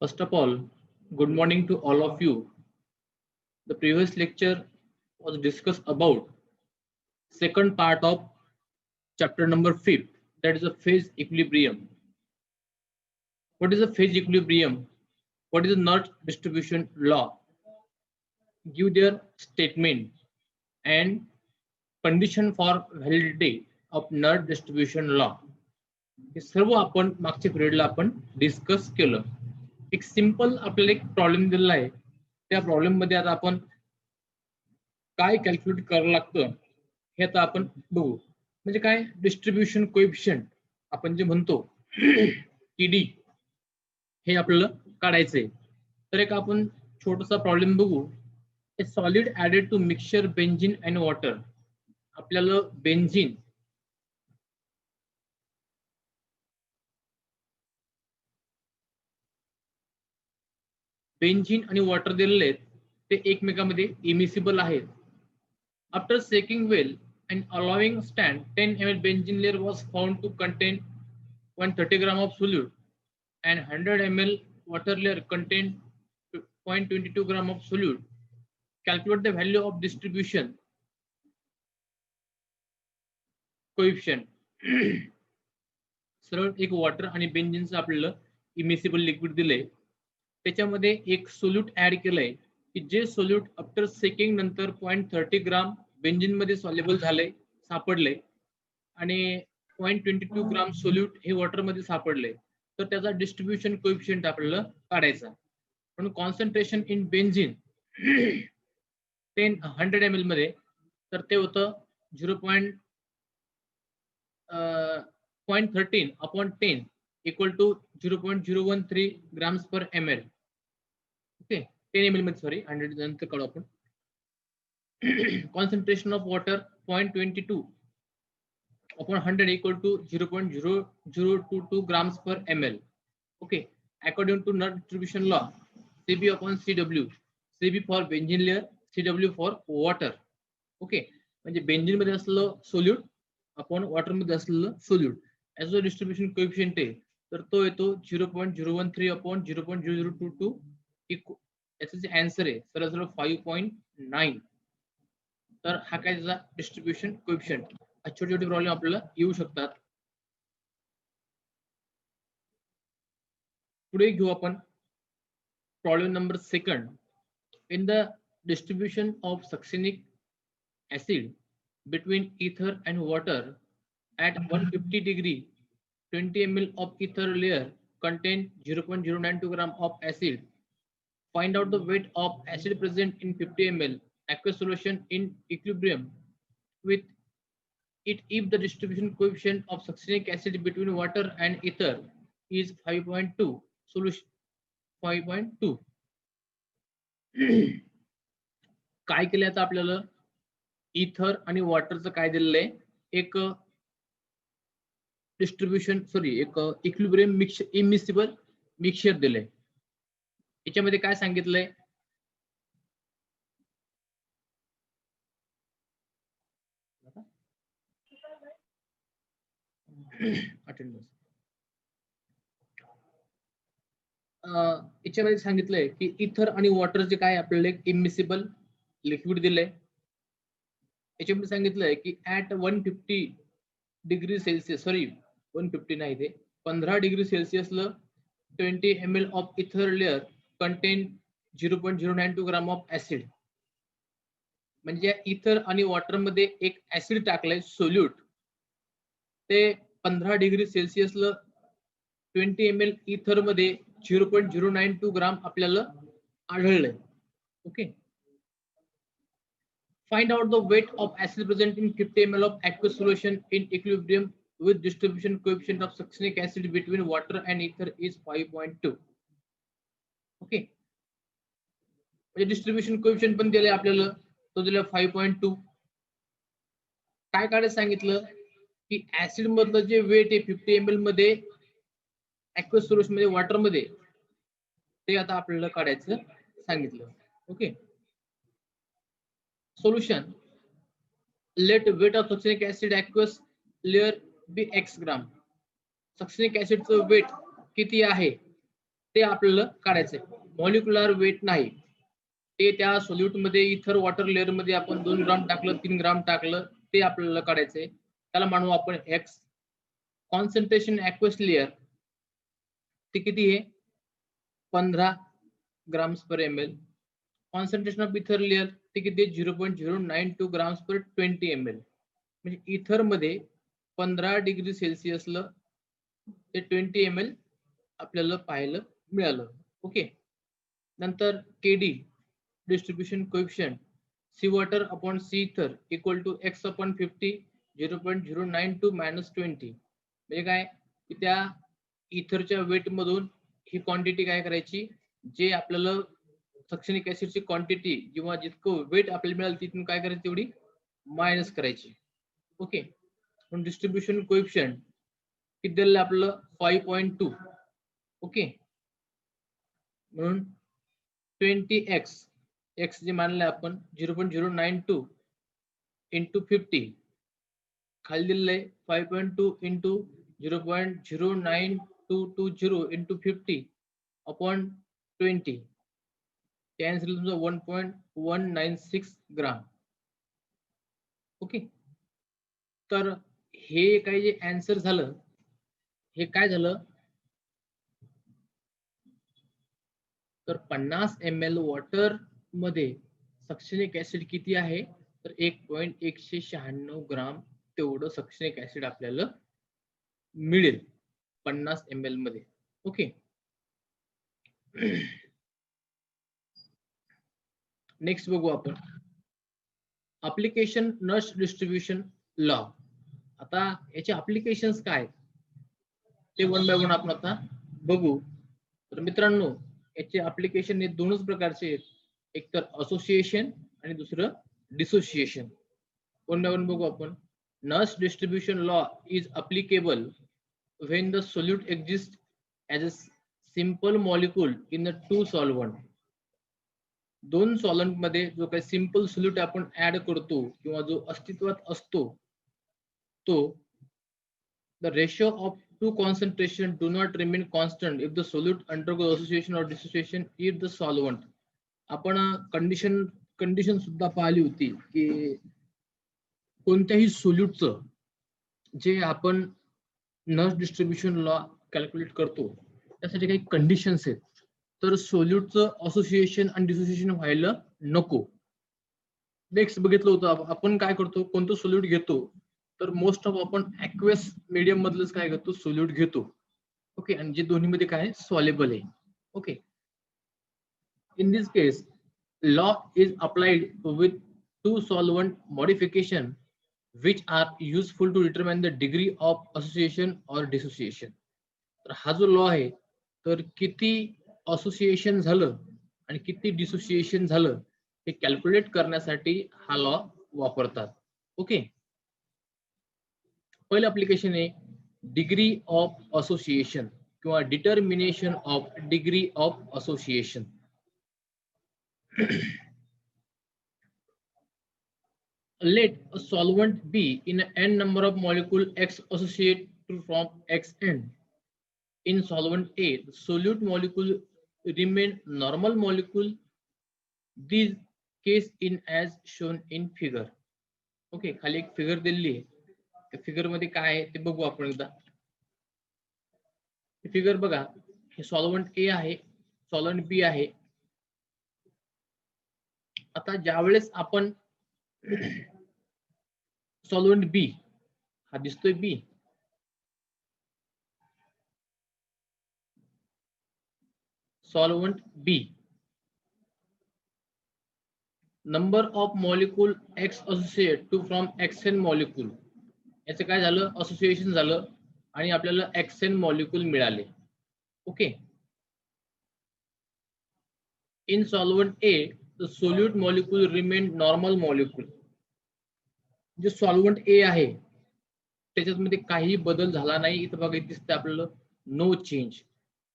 First of all, good morning to all of you. The previous lecture was discussed about second part of chapter number 5, that is a phase equilibrium. What is a phase equilibrium? What is the Nernst distribution law? Give their statement and condition for validity of Nernst distribution law. हे सर्व आपण मागच्या पिरियडला आपण discuss केलं. एक simple आपल्याला एक problem दिलेला आहे. त्या प्रॉब्लेम मध्ये आता आपण काय कॅल्क्युलेट करावं लागतं हे आता आपण बघू. म्हणजे काय डिस्ट्रीब्युशन कोएफिशियंट आपण जे म्हणतो टीडी हे आपल्याला काढायचंय. तर एक आपण छोटासा प्रॉब्लेम बघू. A solid added to mixture benzene and water. आपल्याला बेंझिन आणि वॉटर दिलेले आहेत, ते एकमेकांमध्ये इमिसिबल आहेत. After shaking well and allowing stand 10 ml benzene layer was found to contain 130 gram of solute and 100 ml water layer contained 0.22 gram of solute. Calculate the value of distribution coefficient. सरळ एक water आणि बेंझिनचं आपल्याला immiscible liquid दिलंय, त्याच्यामध्ये एक solute add केलंय की जे सोल्यूट आफ्टर सेकिंग नंतर 0.30 ग्राम बेंझिन मध्ये सॉल्युबल झाले सापडले आणि 0.22 ग्राम सोल्यूट हे वॉटर मध्ये सापडले. तर त्याचा डिस्ट्रीब्युशन कोएफिशियंट आपल्याला काढायचा. म्हणून कॉन्सन्ट्रेशन इन बेंझिन 100 ml मध्ये तर ते होतं 0.13 अपॉन 10 इक्वल टू 0.013 ग्राम्स पर ml. ओके, 10 ml मध्ये सॉरी 100 नंतर काढू आपण. Concentration of water 0.22 upon 100 equal to 0.0022 grams per ml. Okay, according to Nernst distribution law, Cb upon Cw, Cb for benzene layer, Cw for water. Okay, म्हणजे benzene मध्ये असलेलं solute upon water मध्ये असलेलं solute याचा जो distribution coefficient आहे तर तो येतो 0.013 अपॉन 0.0022. याचं जे आन्सर आहे सरळ 5.9. तर हा काय त्याचा डिस्ट्रीब्युशन कोएफिशियंट. छोटे छोटे प्रॉब्लेम आपल्याला येऊ शकतात. पुढे घेऊ आपण problem number 2. In the distribution of succinic acid between ether and water at 150 degree 20 ml of ether layer contain 0.092 gram of acid. Find out the weight of acid present in 50 ml aqueous solution in equilibrium with it if the distribution coefficient of succinic acid between water and ether is 5.2. Solution 5.2. काय केलं आता आपल्याला इथर आणि वॉटरचं काय दिलेलं आहे, एक डिस्ट्रीब्युशन एक इक्विलिब्रियम इमिसिबल मिक्सचर दिलंय. याच्यामध्ये काय सांगितलंय याच्यामध्ये सांगितलंय की इथर आणि वॉटरचे काय आपल्याला एक इमिसिबल लिक्विड दिलंय. याच्यामध्ये सांगितलंय की ऍट 150 डिग्री सेल्सिअस 150 नाही ते 15 डिग्री सेल्सिअसला 20 ml ऑफ इथर layer content 0.092 gram of acid. म्हणजे इथर आणि वॉटर मध्ये एक ऍसिड टाकलंय सोल्यूट, ते 15 डिग्री सेल्सिअसला 20 ml इथर मध्ये 0.092 ग्राम आपल्याला आढळलंय. Okay, find out the weight of acid present in 50 ml of aqueous solution in equilibrium with distribution coefficient of succinic acid between water and ether is 5.2. Okay, म्हणजे distribution coefficient पण दिले आपल्याला, तो दिला 5.2. काय काढायला सांगितलं की ऍसिड मधलं जे वेट आहे 50 ml मध्ये aqueous solution मध्ये वॉटर मध्ये ते आता आपल्याला काढायचं सांगितलं. Okay, solution let weight of succinic acid aqueous layer be x gram. Succinic ऍसिडचं वेट किती आहे ते आपल्याला काढायचंय. मॉलिक्युलर वेट नाही, ते त्या सोल्यूट मध्ये इथर वॉटर लेअर मध्ये आपण 2 ग्राम टाकलं, 3 ग्राम टाकलं, ते आपल्याला काढायचंय. त्याला म्हणू आपण एक्स. कॉन्सन्ट्रेशन ॲक्वस लेअर ते किती आहे? 15 ग्राम्स पर ml. कॉन्सन्ट्रेशन ऑफ इथर लेअर ते किती आहे? 0.092 ग्राम्स पर 20 ml. म्हणजे इथर मध्ये 15 डिग्री सेल्सिअसला ते 20 ml आपल्याला पाहायला मिळालं. ओके. नंतर KD distribution coefficient C water upon C ether equal to X upon 50 0.092 minus 20. म्हणजे काय की त्या इथरच्या वेट मधून ही क्वांटिटी काय करायची, जे आपल्याला सक्सेनिक ऍसिडची क्वांटिटी किंवा जितकं वेट आपल्याला मिळालं तिथून काय करायची तेवढी मायनस करायची. ओके. पण डिस्ट्रीब्यूशन कोएफिशिएंट किती दिलेलं आपलं 5.2. ओके. म्हणून 20x x जे मानले आपण 0.092 इंटू 50 खाली दिलेलं आहे 5.2 इंटू 0.09220 इंटू 50 अपॉन 20. ते आन्सर तुमचं 1.196 ग्राम. ओके. तर हे काही जे आन्सर झालं हे काय झालं, तर 50 ml वॉटर मध्ये सक्सेनिक ऍसिड किती आहे, तर 1.196 ग्राम तेवढं सक्सेनिक ऍसिड आपल्याला मिळेल 50 ml मध्ये. ओके. नेक्स्ट बघू आपण ऍप्लिकेशन नश डिस्ट्रीब्युशन लॉ. आता याचे ऍप्लिकेशन्स काय ते वन बाय वन आपण आता बघू. तर मित्रांनो याचे ऍप्लिकेशन हे दोनच प्रकारचे आहेत, एक तर असोसिएशन आणि दुसरं डिसोसिएशन. वन बाय वन बघू आपण. नश distribution law is applicable when the solute exists as a simple molecule in the two solvent. दोन सॉल्व्हंट मध्ये जो काही सिंपल सोल्यूट आपण ऍड करतो किंवा जो अस्तित्वात असतो तो the ratio of two concentration do not remain constant if the solute undergoes association or dissociation if the solvent. आपण कंडिशन सुद्धा पाहिली होती की कोणत्याही सोल्यूटचं जे आपण नश डिस्ट्रीब्युशन लॉ कॅल्क्युलेट करतो त्यासाठी काही कंडिशन्स आहेत. तर सोल्यूटचं असोसिएशन आणि डिसोसिएशन व्हायला नको. नेक्स्ट बघितलं होतं आपण काय करतो, कोणतं सोल्यूट घेतो, तर मोस्ट ऑफ आपण ऍक्वेस मीडियम मधलंच काय करतो सोल्यूट घेतो. ओके. आणि जे दोन्ही मध्ये काय सॉल्युबल आहे. Okay. In this case law is applied with to solvent modification which are useful to determine the degree of association or dissociation. तर हा जो लॉ आहे तर किती असोसिएशन झालं आणि किती डिसोसिएशन झालं हे कॅल्क्युलेट करण्यासाठी हा लॉ वापरतात. ओके. पहिलं ऍप्लिकेशन आहे डिग्री ऑफ असोसिएशन किंवा determination of degree of association. Let a solvent be in an n number of molecule X associated from Xn. In solvent A, the solute molecule remain normal molecule. This case in as shown in figure. Okay, खाली एक figure दिलेली आहे. त्या figure मध्ये काय आहे ते बघू आपण एकदा. फिगर बघा, हे सॉल्वंट A आहे, सॉल्वंट B आहे. आता ज्यावेळेस आपण सॉल्वंट बी हा दिसतोय B, solvent B number of molecule X associate to from X n molecule, याचं काय झालं असोसिएशन झालं आणि आपल्याला एक्सएन मॉलिक्यूल मिळाले. Okay. In solvent A the solute molecule remain normal molecule. जे सॉल्वंट ए आहे त्याच्यामध्ये काही बदल झाला नाही. इथं बघा दिसतं आपल्याला नो चेंज.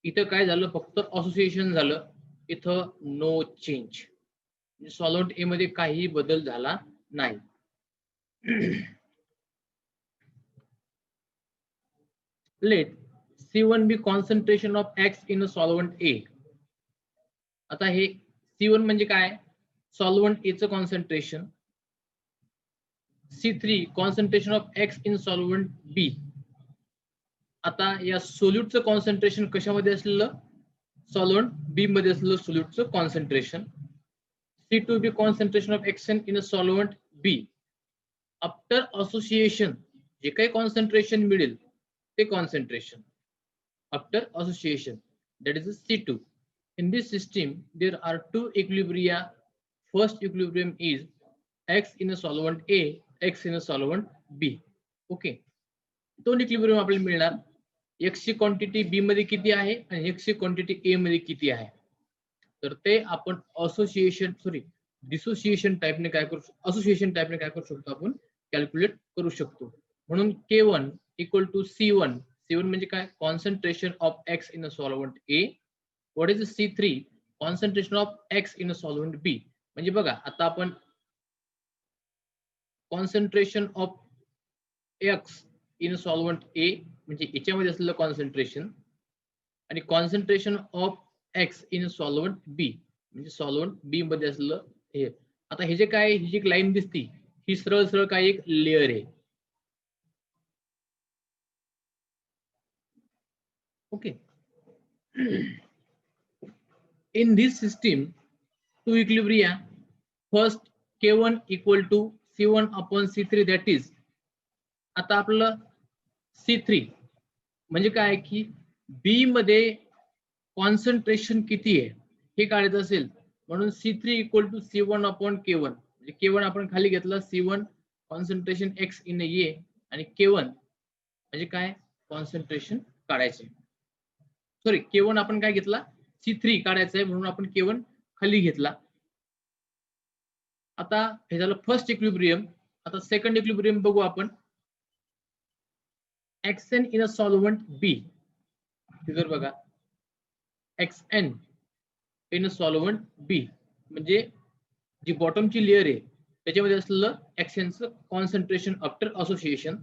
इथं काय झालं फक्त असोसिएशन झालं, इथं नो चेंज. सॉल्वंट ए मध्ये काही बदल झाला नाही. Let C1B concentration of X in a solvent A. आता हे C1 म्हणजे काय, सॉल्व्हंट A चं concentration. C3 concentration of X in solvent B. आता या सोल्यूटचं कॉन्सन्ट्रेशन कशामध्ये असलेलं, सॉल्व्हंट B मध्ये असलेलं सोल्यूटचं concentration. C2B concentration of Xn in a solvent B. After association जे काही कॉन्सन्ट्रेशन मिळेल ते concentration after association, that is C2. In this system there are two equilibria. First equilibrium is X in a solvent A, X in a solvent B. Okay, दोन equilibrium आपल्याला मिळणार. X ची quantity B मध्ये किती आहे आणि X ची quantity A मध्ये किती आहे. तर ते आपण डिसोसिएशन टाइपने काय करू, असोसिएशन टाइपने काय करू शकतो, आपण कॅल्क्युलेट करू शकतो. म्हणून K1 equal to C1. C1 म्हणजे काय, concentration of X in a solvent A. What is C3, concentration of X in a solvent B. म्हणजे बघा आता आपण concentration of X in a solvent A म्हणजे याच्यामध्ये असलेलं कॉन्सन्ट्रेशन आणि concentration of X in solvent B म्हणजे solvent B मध्ये असलेलं हे. आता हे जे काय, ही जी लाईन दिसती ही सरळ सरळ काय एक लेयर आहे. Okay, in this system two equilibria. First K1 equal to C1 upon C3, that is आता आपलं C3 म्हणजे काय की B मध्ये कॉन्सन्ट्रेशन किती आहे हे काढायचं असेल, म्हणून C3 equal to C1 upon K1. म्हणजे K1 आपण खाली घेतला, C1 concentration X in A आणि K1 म्हणजे काय, कॉन्सन्ट्रेशन काढायचे. सॉरी, K1 आपण काय घेतला, C3 काढायचं आहे म्हणून आपण K1 खाली घेतला. आता हे झालं फर्स्ट इक्विलिब्रियम. आता सेकंड इक्विलिब्रियम बघू आपण. Xn in a solvent B. Figure बघा, Xn in a solvent B म्हणजे जी बॉटमची लेयर आहे त्याच्यामध्ये असलेलं Xnचं concentration after association.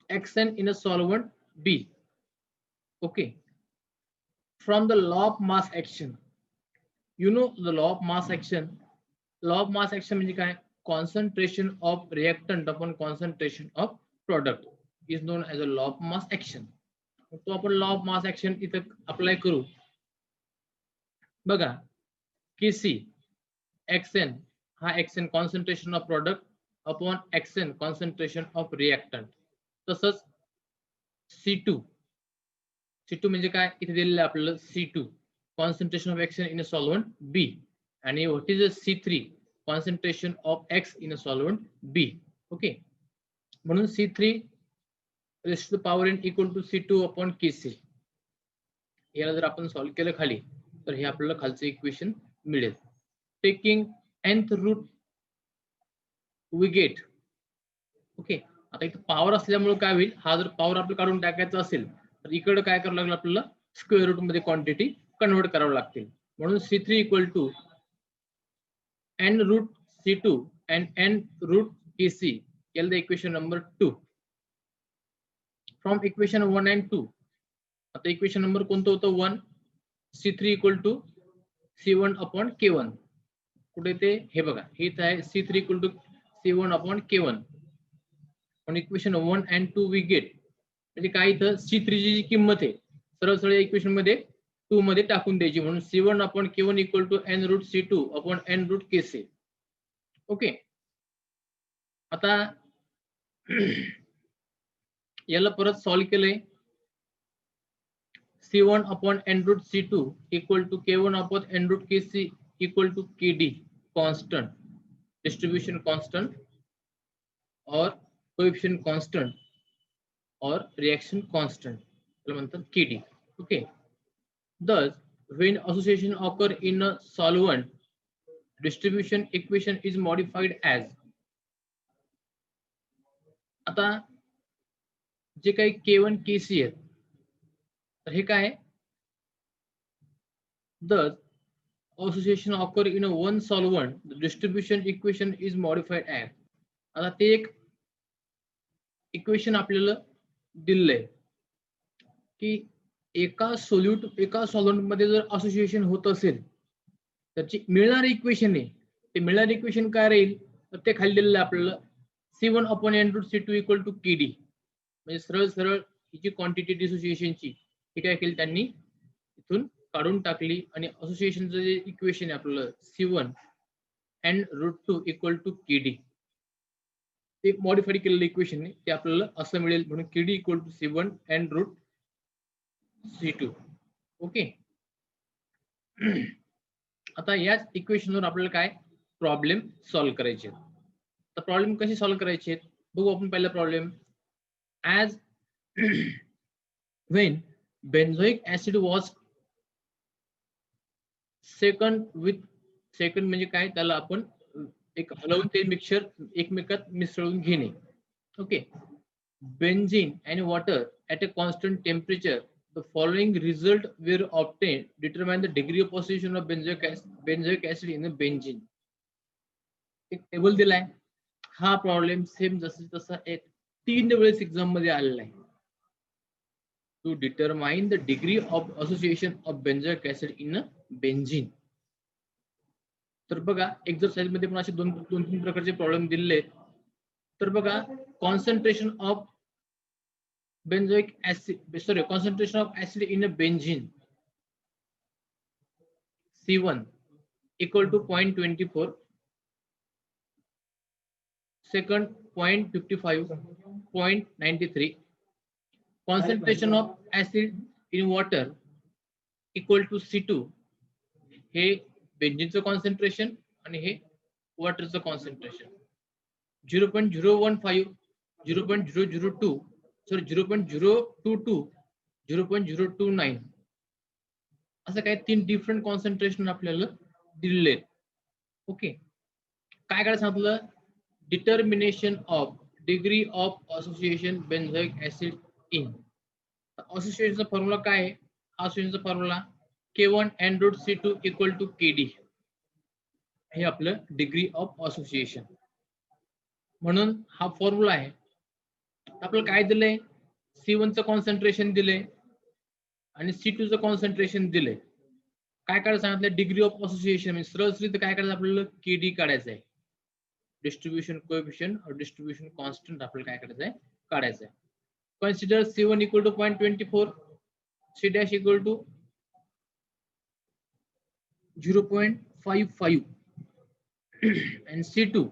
Xn in a solvent B. Okay. From the law of mass action, you know the law of mass action. Law of mass action म्हणजे काय, concentration of reactant upon concentration of product is known as a law of mass action. तो आपण law of mass action इथे apply करू. बघा, Kc Xn हा Xn concentration of product upon Xn concentration of reactant. तसंच C2 म्हणजे काय, इथे दिलेलं आपल्याला C2 concentration of Xn in a solvent B आणि what is C3 concentration of X in a solvent B. Okay, म्हणून C3 raised to power n equal to C2 upon Kc. याला जर आपण सॉल्व्ह केलं खाली तर हे आपल्याला खालचं इक्वेशन मिळेल. Taking nth root we get. Okay, आता इथे पॉवर असल्यामुळे काय होईल, हा जर पॉवर आपल्याला काढून टाकायचा असेल तर इकडे काय करावं लागेल, आपल्याला स्क्वेअर रूट मध्ये क्वांटिटी कन्वर्ट करावं लागतील. म्हणून C3 equal to n root C2 and n root Kc. याला the equation number 2 from equation 1 and 2. आता इक्वेशन नंबर कोणतं होतं, 1. C3 equal to C1 upon K1. कुठे ते हे बघा, हे आहे C3 equal to C1 upon K1. पण इक्वेशन 1 and 2 वी गेट म्हणजे काय, इथं C3 ची किंमत आहे सरळ सरळ इक्वेशन मध्ये 2 मध्ये टाकून द्यायची. म्हणून C1 upon K1 equal to n root C2 upon n root Kc. Okay, आता याला परत सॉल्व्ह केलंय. C1 upon n root C2 equal to K1 upon n root Kc equal to Kd constant, distribution constant और coefficient constant और reaction constant म्हणतात Kd. Okay, thus when association occur in a solvent, distribution equation is modified as. आता जे काही K1 Kc आहेत तर हे काय, thus association occur in a one solvent, the distribution equation is modified as. आता ते एक इक्वेशन आपल्याला दिलंय की एका सॉल्व्हेंट मध्ये जर असोसिएशन होत असेल तर जी मिळणारी इक्वेशन आहे ते मिळणारी इक्वेशन काय राहील तर ते खाली दिलेलं आहे आपल्याला C1 upon n root C2 equal to KD. म्हणजे सरळ सरळ ही जी क्वांटिटी डिसोसिएशनची ही काय केली त्यांनी इथून काढून टाकली आणि असोसिएशनचं जे इक्वेशन आहे आपलं C1 n root 2 equal to KD ते मॉडिफाईड केलेलं इक्वेशन आहे ते आपल्याला असं मिळेल म्हणून KD equal to C1 n root C2. Okay. आता याच इक्वेशनवर आपल्याला काय प्रॉब्लेम सॉल्व्ह करायचे. तर प्रॉब्लेम कसे सॉल्व्ह करायचे बघू आपण. पहिला problem as when benzoic acid was second म्हणजे काय त्याला आपण एक हलवून ते मिक्सचर एकमेकात मिसळून घेणे. Okay. Benzene and water at a constant temperature, the following result were obtained. Determine the degree of association of benzoic acid in a benzene. एक टेबल दिलाय. हा प्रॉब्लेम सेम जसं तसा एक 3 वेळेस एक्झाम मध्ये आलेला आहे. To determine the degree of association of benzoic acid in a benzene. तर बघा एक्झरसाइज मध्ये पण असे दोन तीन प्रकारचे प्रॉब्लेम दिलेले आहेत. तर बघा concentration of benzoic acid, sorry, concentration of acid in a benzene C1 equal to 0.24, second 0.55, 0.93, concentration of acid in water equal to C2. हे बेंझिनचं कॉन्सन्ट्रेशन आणि हे वॉटरचं कॉन्सन्ट्रेशन 0.015, 0.002, सॉरी 0.022, 0.029 असं काही 3 डिफरंट कॉन्सन्ट्रेशन आपल्याला दिलेले आहेत. ओके. काय करायचं सांगितलं determination of degree of association benzoic acid in. असोसिएशनचा फॉर्म्युला काय आहे? असोसिएशनचा formula K1 n root C2 equal to KD. हे आपलं डिग्री ऑफ असोसिएशन म्हणून हा फॉर्म्युला आहे. आपल्याला काय दिलंय C1 चं कॉन्सन्ट्रेशन दिले आणि C2 चं कॉन्सन्ट्रेशन दिले. काय करायचं सांगितलं डिग्री ऑफ असोसिएशन म्हणजे सरळ सरळ काय करायचं आपल्याला KD काढायचं आहे. डिस्ट्रीब्युशन कोएफिशिएंट और डिस्ट्रीब्युशन कांस्टेंट आपल्याला काय करायचं आहे काढायचं आहे. Consider C1 equal to 0.24, C dash equal to 0.55 and C2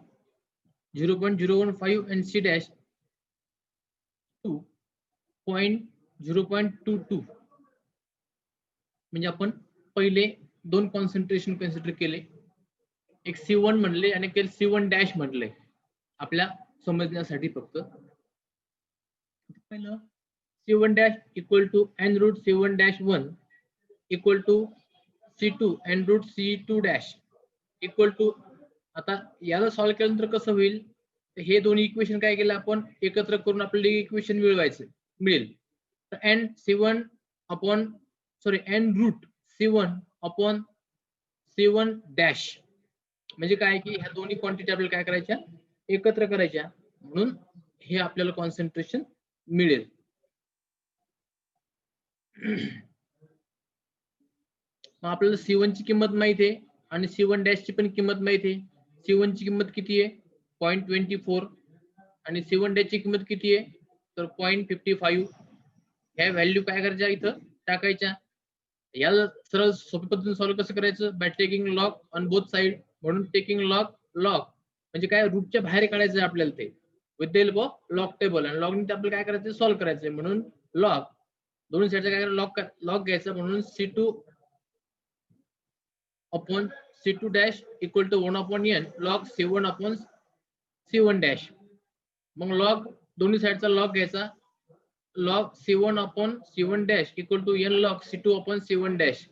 0.015 and C dash 0.22. म्हणजे आपण पहिले दोन कॉन्सन्ट्रेशन कन्सिडर केले. एक C1 म्हणले आणि एक C1 डॅश म्हटले आपल्या समजण्यासाठी फक्त. पहिलं C1 dash equal to n root C1 dash 1 equal to C2 n root C2 dash equal to. आता याला सॉल्व्ह केल्यानंतर कसं होईल हे दोन्ही इक्वेशन काय केलं आपण एकत्र करून आपल्याला इक्वेशन मिळेल. तर n C1 upon sorry n root C1 upon C1 dash म्हणजे काय की ह्या दोन्ही क्वांटिटी आपल्याला काय करायच्या एकत्र करायच्या म्हणून हे आपल्याला कॉन्सन्ट्रेशन मिळेल. मग आपल्याला C1 ची किंमत माहिती आहे आणि C1 डॅश ची पण किंमत माहिती आहे. C1 ची किंमत किती आहे 0.24 आणि C1 डॅश ची किंमत किती आहे तर 0.55. ह्या व्हॅल्यू काय करायच्या इथं टाकायच्या. याला सरळ सोप्या पद्धतीने सॉल्व्ह कसं करायचं by taking log on both side. म्हणून टेकिंग लॉग म्हणजे काय रूटच्या बाहेर काढायचं आपल्याला ते with the help of log table आणि लॉगने आपल्याला काय करायचं सॉल्व्ह करायचं. म्हणून लॉग दोन्ही साईडचा काय लॉग घ्यायचा म्हणून C2 upon C2 dash equal to 1 upon n log C1 upon C1 dash. मग लॉग दोन्ही साईडचा लॉग घ्यायचा log C1 upon C1 dash equal to n log C2 upon C1 dash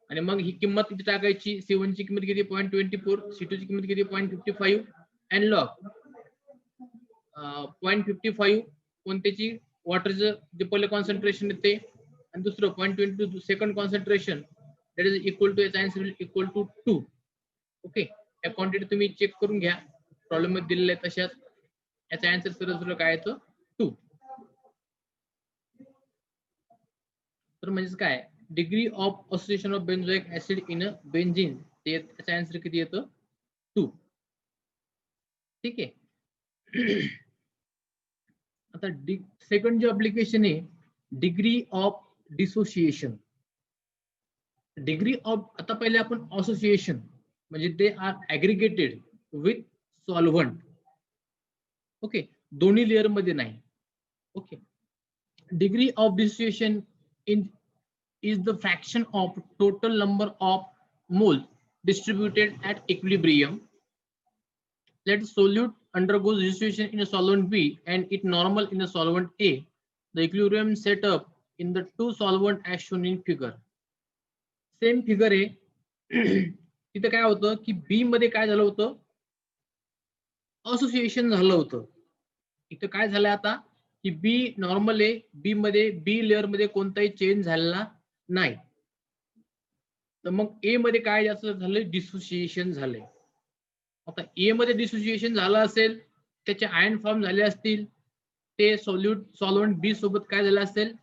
आणि मग ही किंमत इथे टाकायची. C1 ची किंमत किती 0.24, C2 ची किंमत किती 0.55 n लॉग 0.55 कोणत्याची वॉटरचं जे पहिले कॉन्सन्ट्रेशन येते आणि दुसरं 0.22 second concentration that is equal to its answer will equal to 2. Okay. या क्वांटिटी तुम्ही चेक करून घ्या प्रॉब्लेम मध्ये दिलेल्या तशाच. याचा आन्सर सरळ सरळ काय येतो 2. तर म्हणजे काय, degree of association of benzoic acid in a benzene, त्याचा आन्सर किती येतं, 2. ठीक आहे. आता सेकंड जे अप्लिकेशन आहे, degree of dissociation. Degree of, आता पहिले आपण असोसिएशन म्हणजे they are aggregated with solvent. Okay, दोन्ही लेअर मध्ये नाही. Okay, degree of dissociation in is the fraction of total number of moles distributed at equilibrium. Let solute undergoes dissociation in a solvent B and it normal in a solvent A. The equilibrium set up in the two solvent as shown in figure. Same figure आहे. तिथे काय होतं की बी मध्ये काय झालं होतं, association झालं होतं. इथं काय झालं आता की बी नॉर्मल आहे, बी मध्ये बी लेअर मध्ये कोणताही चेंज झालेला नाही. तर मग ए मध्ये काय जास्त झालं, डिसोसिएशन झाले. आता ए मध्ये डिसोसिएशन झालं असेल, त्याचे आयन फॉर्म झाले असतील, ते सॉल्व्हंट बी सोबत काय झालं असेल,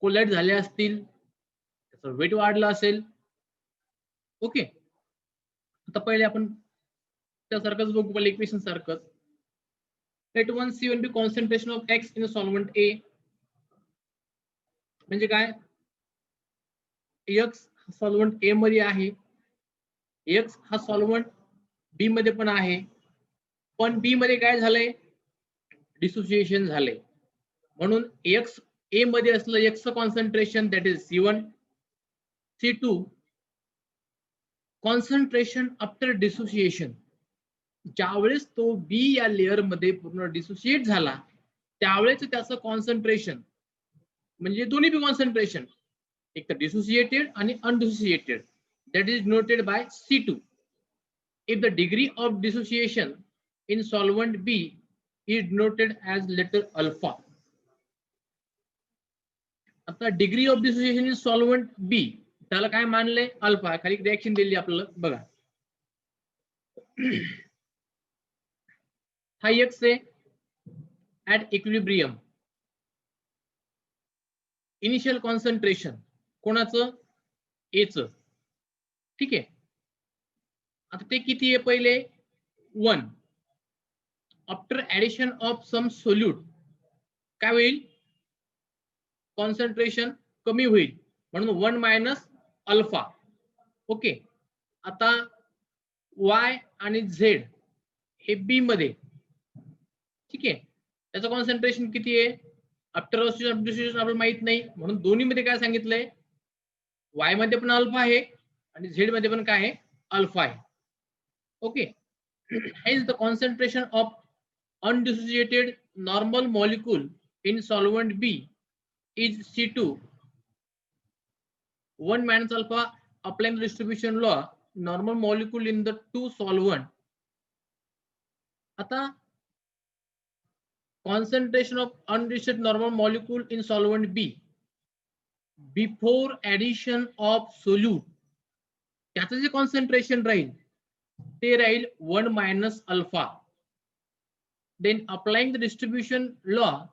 कोलाइड झाले असतील, त्याचं वेट वाढलं असेल. ओके, आता पहिले आपण त्यासारखंच बघू, पहिले इक्वेशन सारखंच. H1C1B concentration of X in solvent A म्हणजे काय, X सॉल्व्हंट ए मध्ये आहे, X हा सॉल्व्हंट बी मध्ये पण आहे, पण बी मध्ये काय झालंय, डिसोसिएशन झाले. म्हणून X ए मध्ये असलं X concentration that is C1, C2 concentration after dissociation. ज्यावेळेस तो बी या लेअर मध्ये पूर्ण डिसोसिएट झाला, त्यावेळेस त्याचं कॉन्सन्ट्रेशन म्हणजे दोन्ही बी कॉन्सन्ट्रेशन, एक तर डिसोसिएटेड आणि undissociated, that is denoted by C2. If the degree of dissociation in solvent B is denoted as letter alpha. आता degree of dissociation in solvent B, त्याला काय मानलंय, अल्फा. खाली रिएक्शन दिली आपल्याला बघा. हा एक्स आहे ऍट इक्विलिब्रियम. इनिशियल कॉन्सन्ट्रेशन कोणाचं, एच. ठीक आहे, आता ते किती आहे, पहिले 1. After addition of some solute काय होईल, कॉन्सन्ट्रेशन कमी होईल, म्हणून 1 मायनस अल्फा. ओके, आता वाय आणि झेड हे बी मध्ये, ठीक आहे, त्याचं कॉन्सन्ट्रेशन किती आहे, आफ्टर डिसोसिएशन आपल्याला माहित नाही, म्हणून दोन्ही मध्ये काय सांगितलंय, वाय मध्ये पण अल्फा आहे आणि झेड मध्ये पण काय आहे, अल्फा आहे. Okay, hence the concentration of undissociated normal molecule in solvent B is C2, 1 minus alpha. Applying the distribution law, normal molecule in the two solvent. आता concentration of undissociated normal molecule in solvent B before addition of solute, त्याचं जे concentration राहील ते राहील 1 minus alpha. Then applying the distribution law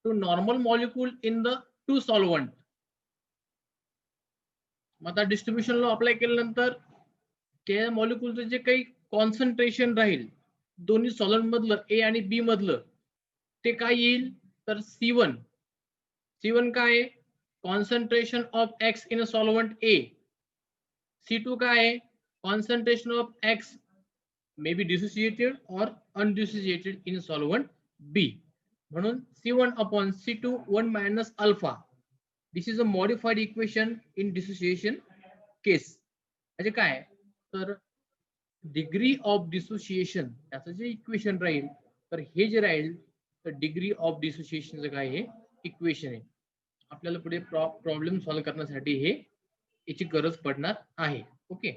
to normal molecule in the two solvent. मग आता distribution law apply केल्यानंतर त्या मॉलिक्यूलचं जे काही कॉन्सन्ट्रेशन राहील दोन्ही सॉल्व्हंट मधलं ए आणि बी मधलं, ते काय येईल, तर C1. C1 काय आहे, concentration of x in a solvent A. C2 काय आहे, concentration of x may be dissociated और अनडिसोसिएटेड इन सॉल्व्हंट बी. म्हणून C1 upon C2 1 minus alpha. This is a modified equation in dissociation case. म्हणजे काय, तर degree of dissociation त्याचं जे equation राहील, तर हे जे राहील तर डिग्री ऑफ डिसोसिएशनचं काय हे इक्वेशन आहे. आपल्याला पुढे प्रॉब्लेम सॉल्व्ह करण्यासाठी हे याची गरज पडणार आहे. ओके,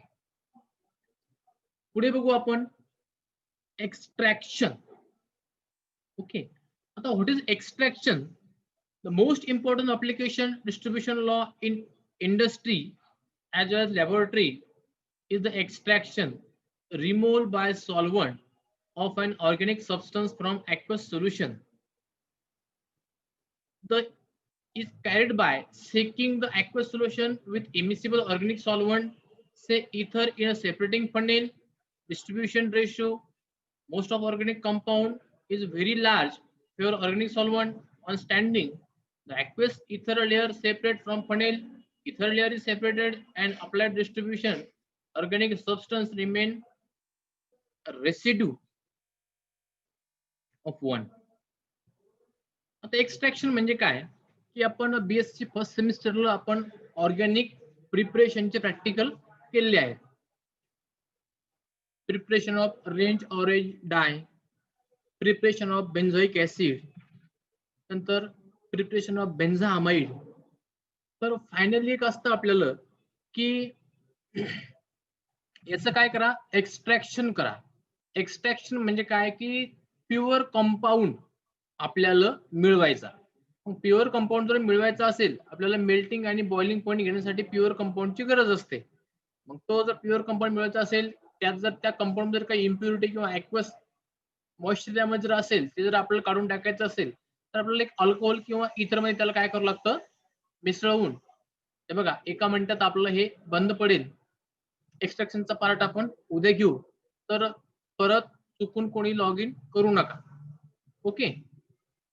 पुढे बघू आपण एक्सट्रॅक्शन. ओके, आता what is extraction? The most important application distribution law in industry as well as laboratory is the extraction, removal by solvent of an organic substance from aqueous solution. The is carried by shaking the aqueous solution with immiscible organic solvent, say ether, in a separating funnel. Distribution ratio: most of organic compound is very large. Pure organic solvent on standing, the aqueous ether layer separate from funnel. Ether layer is separated and applied distribution. Organic substance remain a residue of one. आता extraction म्हणजे काय, की आपण BSc first सेमिस्टरला आपण organic प्रिपरेशनचे practical केलेले आहेत. Preparation of range orange dye, preparation of benzoic acid, नंतर preparation of benzamide. तर फायनली एक असतं आपल्याला की याचं काय करा, एक्सट्रॅक्शन करा. एक्सट्रॅक्शन म्हणजे काय, की प्युअर कंपाऊंड आपल्याला मिळवायचा. प्युअर कंपाऊंड जर मिळवायचा असेल आपल्याला मेल्टिंग आणि बॉइलिंग पॉईंट घेण्यासाठी प्युअर कंपाऊंडची गरज असते. मग तो जर प्युअर कंपाऊंड मिळवायचा असेल, त्यात जर त्या कंपाऊंड जर काही इम्प्युरिटी किंवा ॲक्वस मॉइश्चर त्यामध्ये जर असेल, ते जर आपल्याला काढून टाकायचं असेल तर आपल्याला एक अल्कोहोल किंवा इतर मध्ये त्याला काय करावं लागतं, मिसळवून. हे बघा, एका मिनिटात आपलं हे बंद पडेल. एक्सट्रॅक्शनचा पार्ट आपण उद्या घेऊ. तर परत चुकून कोणी लॉग इन करू नका. ओके.